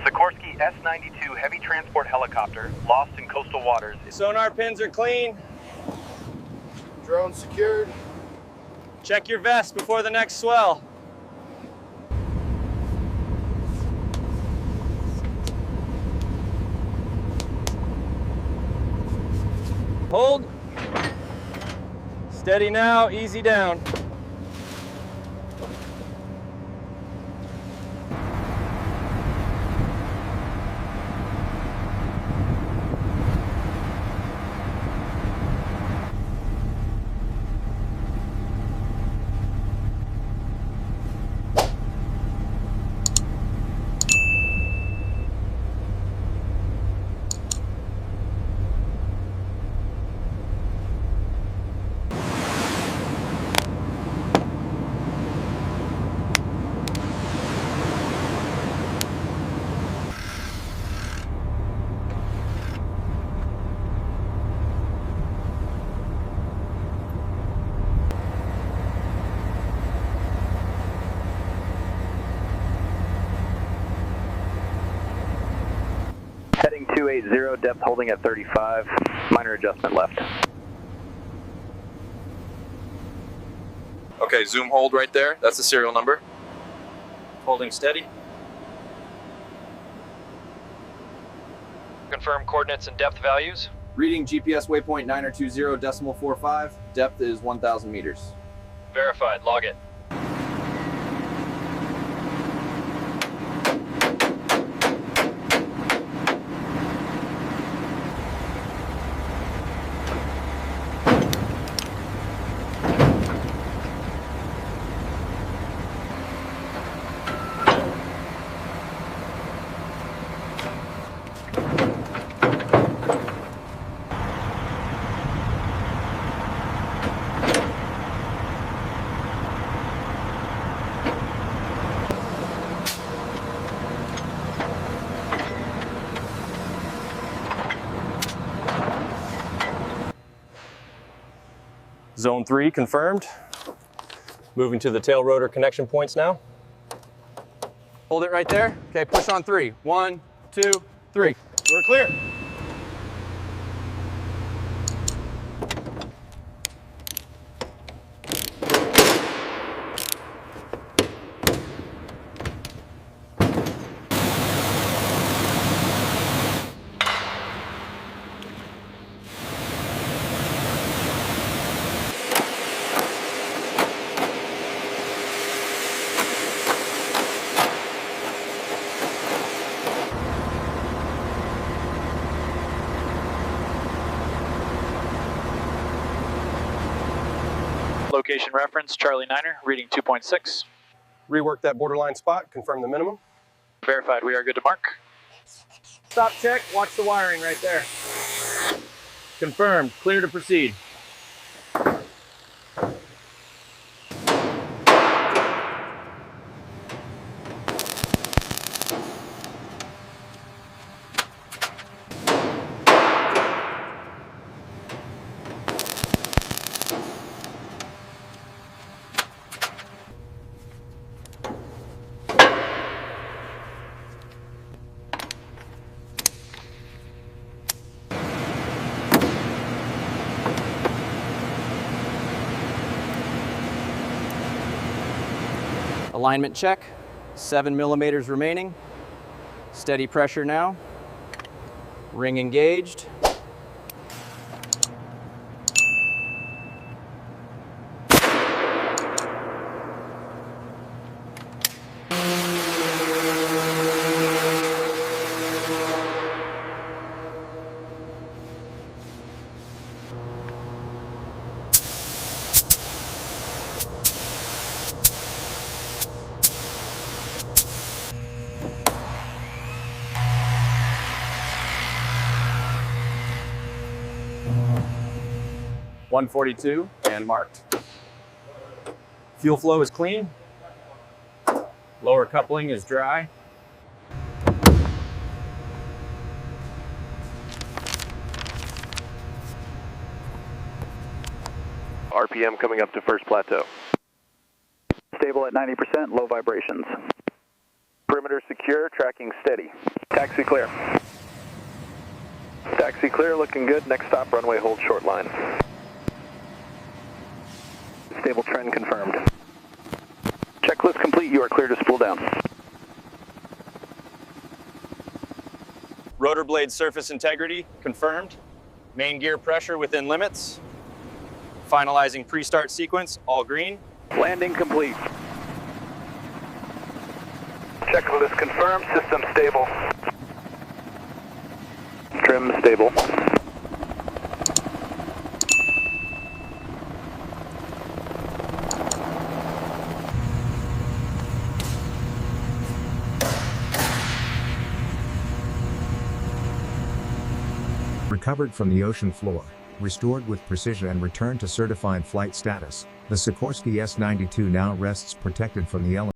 Sikorsky S-92 heavy transport helicopter lost in coastal waters. Sonar pins are clean. Drone secured. Check your vest before the next swell. Hold. Steady now, easy down. Heading 280, depth holding at 35, minor adjustment left. Okay, zoom hold right there. That's the serial number. Holding steady. Confirm coordinates and depth values. Reading GPS waypoint 9020.45. Depth is 1,000 meters. Verified. Log it. Zone 3 confirmed. Moving to the tail rotor connection points now. Hold it right there. Okay, push on 3. 1, 2, 3. We're clear. Location reference, Charlie Niner, reading 2.6. Rework that borderline spot, confirm the minimum. Verified, we are good to mark. Stop check, watch the wiring right there. Confirmed, clear to proceed. Alignment check, 7 millimeters remaining. Steady pressure now. Ring engaged. .142 and marked. Fuel flow is clean. Lower coupling is dry. RPM coming up to first plateau. Stable at 90%, low vibrations. Perimeter Perimeter secure, tracking steady. Taxi clear. Taxi clear, looking good. Next stop, runway hold short line. Stable trend confirmed. Checklist complete, you are clear to spool down. Rotor blade surface integrity confirmed. Main gear pressure within limits. Finalizing pre-start sequence, all green. Landing complete. Checklist confirmed, system stable. Trim stable. Recovered from the ocean floor, restored with precision and returned to certified flight status, the Sikorsky S-92 now rests protected from the elements.